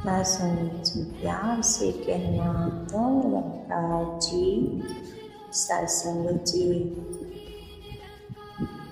सत्संग जी प्यार से कहना तुम रंकार जी। सत्संग जी,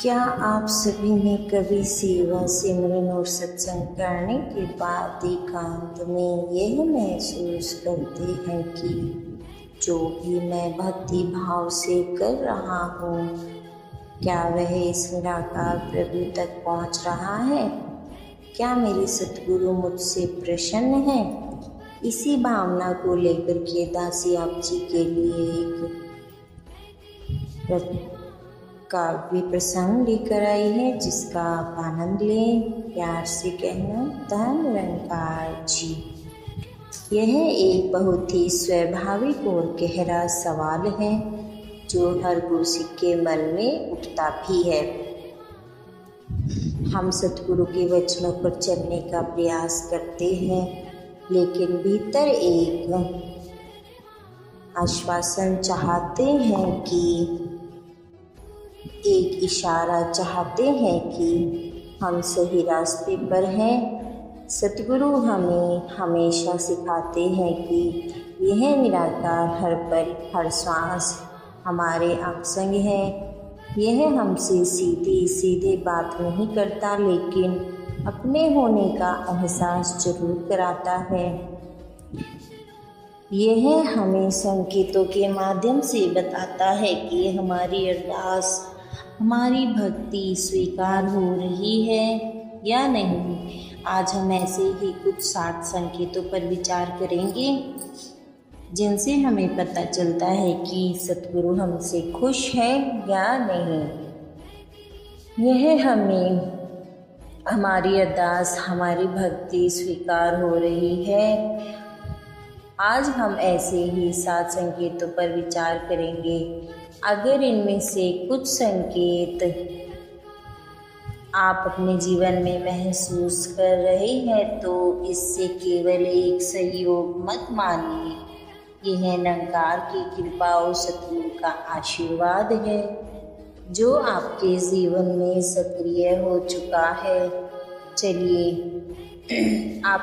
क्या आप सभी ने कभी सेवा सिमरन और सत्संग करने के बाद एकांत में यह महसूस करते हैं कि जो भी मैं भक्ति भाव से कर रहा हूँ, क्या वह इस निराकार प्रभु तक पहुँच रहा है? क्या मेरे सतगुरु मुझसे प्रसन्न है? इसी भावना को लेकर के दासी आप जी के लिए एक काव्य प्रसंग लेकर आई है, जिसका आप आनंद लें। प्यार से कहना धन निरंकार जी। यह एक बहुत ही स्वाभाविक और गहरा सवाल है जो हर गुरसिक के मन में उठता भी है। हम सतगुरु के वचनों पर चलने का प्रयास करते हैं, लेकिन भीतर एक आश्वासन चाहते हैं कि एक इशारा चाहते हैं कि हम सही रास्ते पर हैं। सतगुरु हमें हमेशा सिखाते हैं कि यह निराकार हर पल हर श्वास हमारे अंग संग है। यह हमसे सीधे बात नहीं करता, लेकिन अपने होने का एहसास जरूर कराता है। यह हमें संकेतों के माध्यम से बताता है कि हमारी अरदास, हमारी भक्ति स्वीकार हो रही है या नहीं। आज हम ऐसे ही कुछ 60 संकेतों पर विचार करेंगे, जिनसे हमें पता चलता है कि सतगुरु हमसे खुश है या नहीं। यह हमें हमारी अरदास, हमारी भक्ति स्वीकार हो रही है। आज हम ऐसे ही 7 संकेतों पर विचार करेंगे। अगर इनमें से कुछ संकेत आप अपने जीवन में महसूस कर रहे हैं तो इससे केवल एक सहयोग मत मानिए। यह निरंकार की कृपा और सतगुरु का आशीर्वाद है जो आपके जीवन में सक्रिय हो चुका है। चलिए आप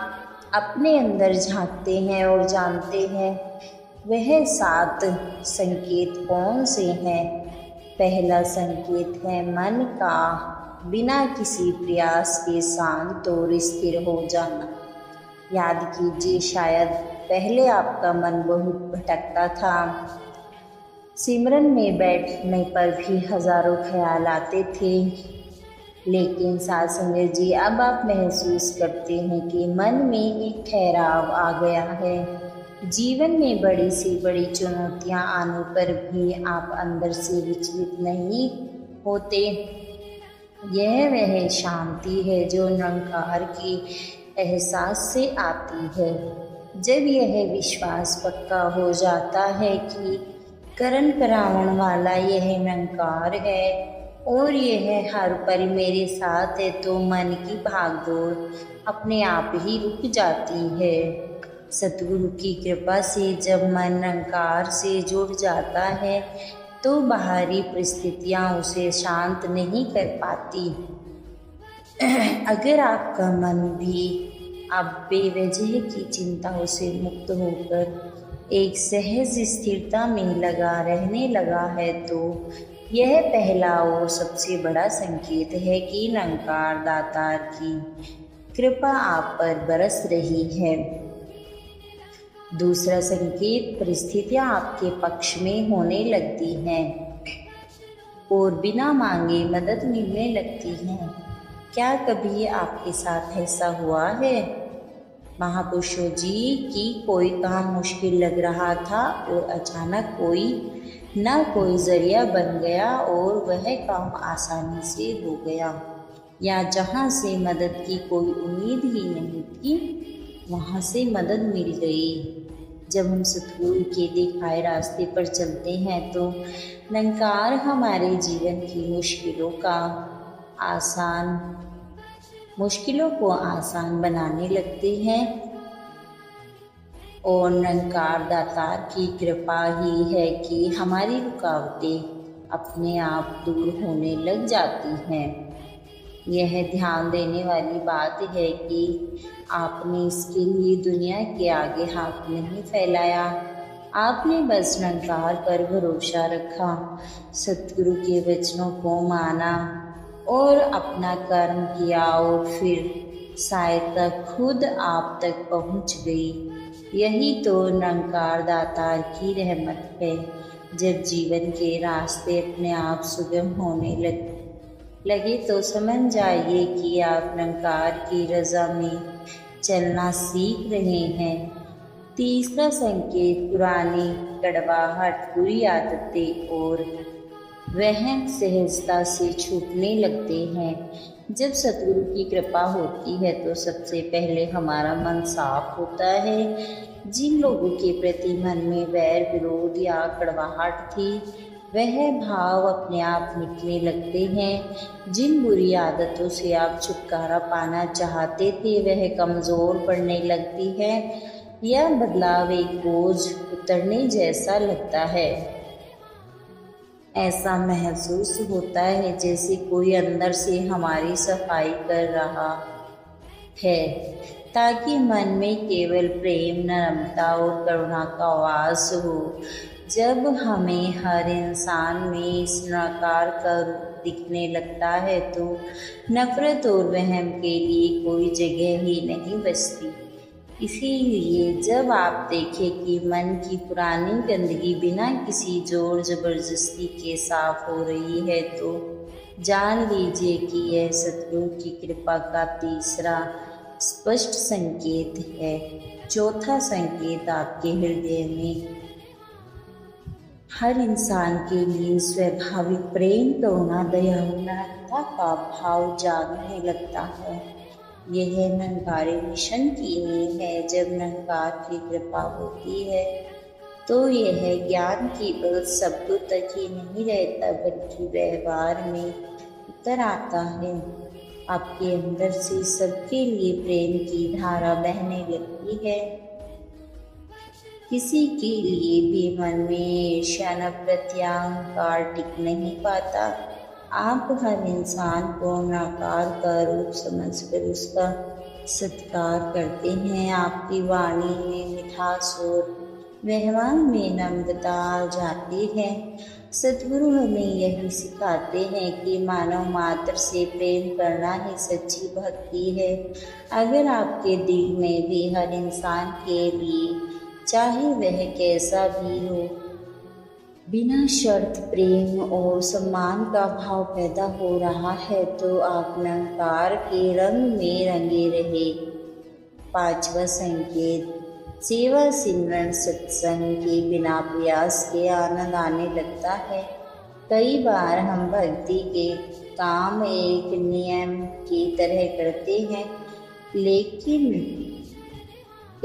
अपने अंदर झांकते हैं और जानते हैं वह 7 संकेत कौन से हैं। पहला संकेत है मन का बिना किसी प्रयास के शांत और स्थिर हो जाना। याद कीजिए, शायद पहले आपका मन बहुत भटकता था। सिमरन में बैठने पर भी हजारों ख्याल आते थे, लेकिन साथ संगत जी अब आप महसूस करते हैं कि मन में एक ठहराव आ गया है। जीवन में बड़ी से बड़ी चुनौतियां आने पर भी आप अंदर से विचलित नहीं होते। यह वह शांति है जो निरंकार के एहसास से आती है। जब यह विश्वास पक्का हो जाता है कि करण करावण वाला यह निरंकार है और यह हर पल मेरे साथ है, तो मन की भागदौड़ अपने आप ही रुक जाती है। सतगुरु की कृपा से जब मन निरंकार से जुड़ जाता है तो बाहरी परिस्थितियां उसे शांत नहीं कर पाती। अगर आपका मन भी अब बेवजह की चिंताओं से मुक्त होकर एक सहज स्थिरता में लगा रहने लगा है, तो यह पहला और सबसे बड़ा संकेत है कि निरंकार दातार की कृपा आप पर बरस रही है। दूसरा संकेत, परिस्थितियां आपके पक्ष में होने लगती हैं और बिना मांगे मदद मिलने लगती हैं। क्या कभी आपके साथ ऐसा हुआ है? महापुरुषों जी की कोई काम मुश्किल लग रहा था और अचानक कोई जरिया बन गया और वह काम आसानी से हो गया, या जहाँ से मदद की कोई उम्मीद ही नहीं थी वहाँ से मदद मिल गई। जब हम सतगुरु के दिखाए रास्ते पर चलते हैं तो निरंकार हमारे जीवन की मुश्किलों को आसान बनाने लगते हैं और निरंकार दातार की कृपा ही है कि हमारी रुकावटें अपने आप दूर होने लग जाती हैं। यह ध्यान देने वाली बात है कि आपने इसके लिए दुनिया के आगे हाथ नहीं फैलाया। आपने बस निरंकार पर भरोसा रखा, सतगुरु के वचनों को माना और अपना कर्म किया और फिर सहायता खुद आप तक पहुंच गई। यही तो निरंकार दातार की रहमत है। जब जीवन के रास्ते अपने आप सुगम होने लगे तो समझ जाइए कि आप निरंकार की रज़ा में चलना सीख रहे हैं। तीसरा संकेत पुरानी कड़वाहट, बुरी आदतें और वहम सहजता से छूटने लगते हैं। जब सतगुरु की कृपा होती है तो सबसे पहले हमारा मन साफ होता है। जिन लोगों के प्रति मन में वैर, विरोध या कड़वाहट थी, वह भाव अपने आप मिटने लगते हैं। जिन बुरी आदतों से आप छुटकारा पाना चाहते थे, वह कमज़ोर पड़ने लगती है। यह बदलाव एक बोझ उतरने जैसा लगता है। ऐसा महसूस होता है जैसे कोई अंदर से हमारी सफाई कर रहा है, ताकि मन में केवल प्रेम, नम्रता और करुणा का वास हो। जब हमें हर इंसान में इस निराकार का रूप दिखने लगता है तो नफरत और वहम के लिए कोई जगह ही नहीं बचती। इसीलिए जब आप देखें कि मन की पुरानी गंदगी बिना किसी जोर जबरदस्ती के साफ हो रही है, तो जान लीजिए कि यह सतगुरु की कृपा का तीसरा स्पष्ट संकेत है। चौथा संकेत आपके हृदय में हर इंसान के लिए स्वाभाविक प्रेम, करुणा, दयालुता का भाव जागने लगता है। यह निरंकारी मिशन की नींव है। जब निरंकार की कृपा होती है तो यह ज्ञान केवल शब्दों तक ही नहीं रहता, बल्कि व्यवहार में उतर आता है। आपके अंदर से सबके लिए प्रेम की धारा बहने लगती है। किसी के लिए भी मन में ईर्ष्या, नफरत या अहंकार टिक नहीं पाता। आप हर इंसान को निराकार का रूप समझकर उसका सत्कार करते हैं। आपकी वाणी में मिठास और व्यवहार में नम्रता आ जाती है। सतगुरु हमें यही सिखाते हैं कि मानव मात्र से प्रेम करना ही सच्ची भक्ति है। अगर आपके दिल में भी हर इंसान के लिए, चाहे वह कैसा भी हो, बिना शर्त प्रेम और सम्मान का भाव पैदा हो रहा है, तो आप निरंकार के रंग में रंगे रहे। पांचवा संकेत सेवा, सिमरन, सत्संग के बिना प्रयास के आनंद आने लगता है। कई बार हम भक्ति के काम एक नियम की तरह करते हैं, लेकिन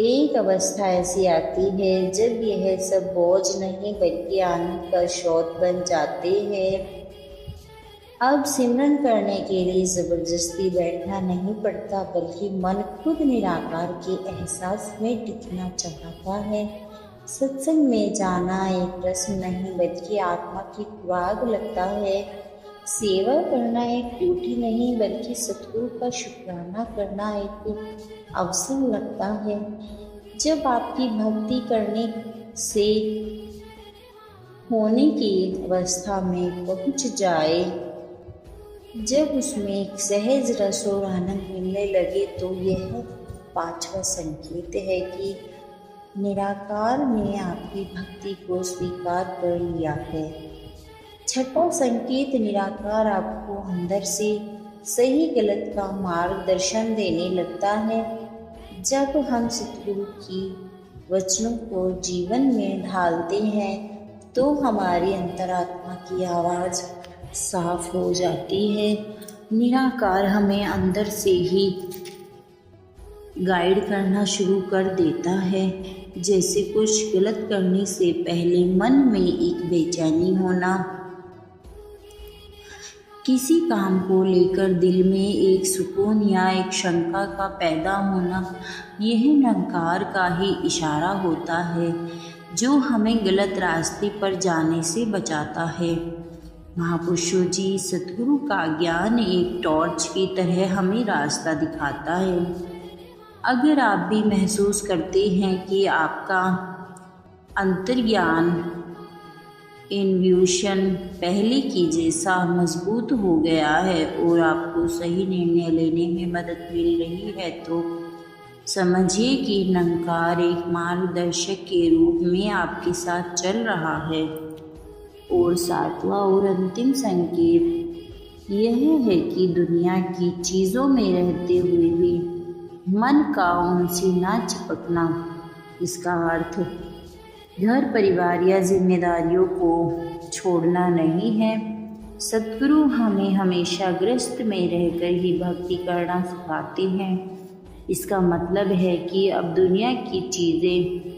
एक अवस्था ऐसी आती है जब यह सब बोझ नहीं बल्कि आनंद का स्रोत बन जाते हैं। अब सिमरन करने के लिए जबरदस्ती बैठना नहीं पड़ता, बल्कि मन खुद निराकार के एहसास में टिकना चाहता है। सत्संग में जाना एक रस्म नहीं बल्कि आत्मा की खुराक लगता है। सेवा करना एक ड्यूटी नहीं बल्कि सतगुरु का शुक्राना करना एक अवसर लगता है। जब आपकी भक्ति करने से होने की अवस्था में पहुंच जाए, जब उसमें एक सहज रस और आनंद मिलने लगे, तो यह पांचवा संकेत है कि निराकार ने आपकी भक्ति को स्वीकार कर लिया है। छठा संकेत निराकार आपको अंदर से सही गलत का मार्गदर्शन देने लगता है। जब हम सतगुरु की वचनों को जीवन में ढालते हैं तो हमारी अंतरात्मा की आवाज़ साफ हो जाती है। निराकार हमें अंदर से ही गाइड करना शुरू कर देता है। जैसे कुछ गलत करने से पहले मन में एक बेचैनी होना, किसी काम को लेकर दिल में एक सुकून या एक शंका का पैदा होना, यह निरंकार का ही इशारा होता है जो हमें गलत रास्ते पर जाने से बचाता है। महापुरुषों जी, सतगुरु का ज्ञान एक टॉर्च की तरह हमें रास्ता दिखाता है। अगर आप भी महसूस करते हैं कि आपका अंतर्ज्ञान इन्व्यूशन पहले की जैसा मजबूत हो गया है और आपको सही निर्णय लेने में मदद मिल रही है, तो समझिए कि निरंकार एक मार्गदर्शक के रूप में आपके साथ चल रहा है। और सातवां और अंतिम संकेत यह है कि दुनिया की चीज़ों में रहते हुए भी मन का उनसे ना चिपकना। इसका अर्थ घर परिवार या जिम्मेदारियों को छोड़ना नहीं है। सतगुरु हमें हमेशा ग्रस्त में रहकर ही भक्ति करना सिखाते हैं। इसका मतलब है कि अब दुनिया की चीज़ें,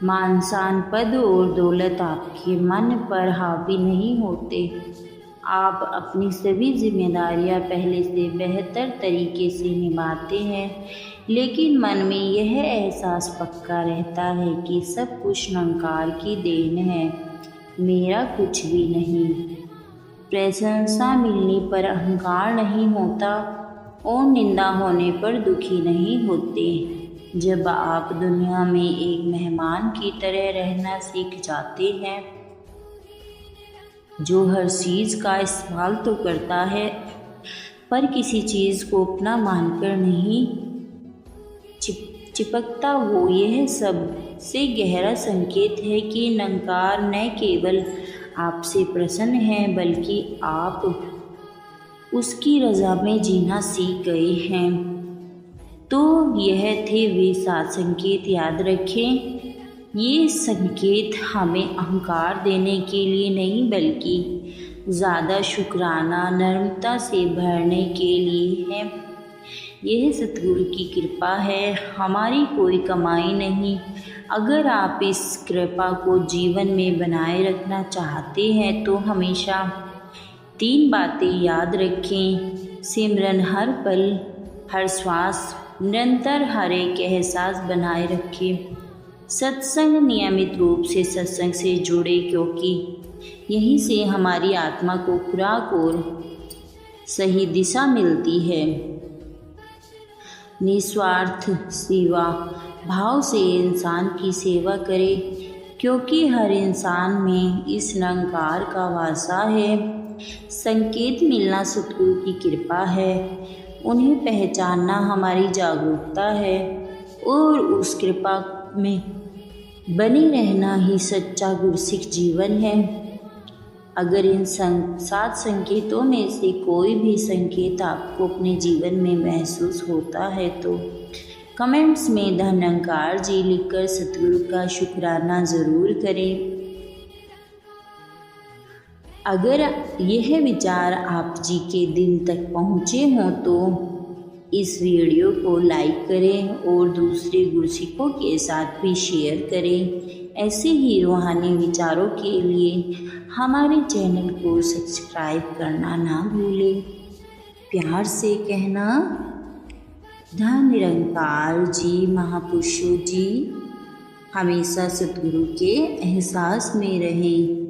मान शान, पद और दौलत आपके मन पर हावी नहीं होते। आप अपनी सभी जिम्मेदारियां पहले से बेहतर तरीके से निभाते हैं, लेकिन मन में यह एहसास पक्का रहता है कि सब कुछ निरंकार की देन है, मेरा कुछ भी नहीं। प्रशंसा मिलने पर अहंकार नहीं होता और निंदा होने पर दुखी नहीं होते। जब आप दुनिया में एक मेहमान की तरह रहना सीख जाते हैं, जो हर चीज़ का इस्तेमाल तो करता है पर किसी चीज़ को अपना मानकर नहीं चिपकता हो, यह सबसे गहरा संकेत है कि निरंकार न केवल आपसे प्रसन्न है बल्कि आप उसकी रज़ा में जीना सीख गए हैं। तो यह थे वे 7 संकेत। याद रखें, ये संकेत हमें अहंकार देने के लिए नहीं बल्कि ज़्यादा शुक्राना, नम्रता से भरने के लिए है। यह सतगुरु की कृपा है, हमारी कोई कमाई नहीं। अगर आप इस कृपा को जीवन में बनाए रखना चाहते हैं तो हमेशा 3 बातें याद रखें। सिमरन हर पल, हर श्वास, निरंतर हर एक एहसास बनाए रखें। सत्संग, नियमित रूप से सत्संग से जुड़े, क्योंकि यहीं से हमारी आत्मा को खुराक और सही दिशा मिलती है। निस्वार्थ सेवा भाव से इंसान की सेवा करें, क्योंकि हर इंसान में इस निरंकार का वासा है। संकेत मिलना सतगुरु की कृपा है, उन्हें पहचानना हमारी जागरूकता है और उस कृपा में बने रहना ही सच्चा गुरसिख जीवन है। अगर इन 7 संकेतों में से कोई भी संकेत आपको अपने जीवन में महसूस होता है तो कमेंट्स में धन निरंकार जी लिखकर सतगुरु का शुक्राना ज़रूर करें। अगर यह विचार आप जी के दिल तक पहुँचे हों तो इस वीडियो को लाइक करें और दूसरे गुरसिखों के साथ भी शेयर करें। ऐसे ही रूहानी विचारों के लिए हमारे चैनल को सब्सक्राइब करना ना भूलें। प्यार से कहना, धन निरंकार जी, महापुरुषों जी हमेशा सतगुरु के एहसास में रहें।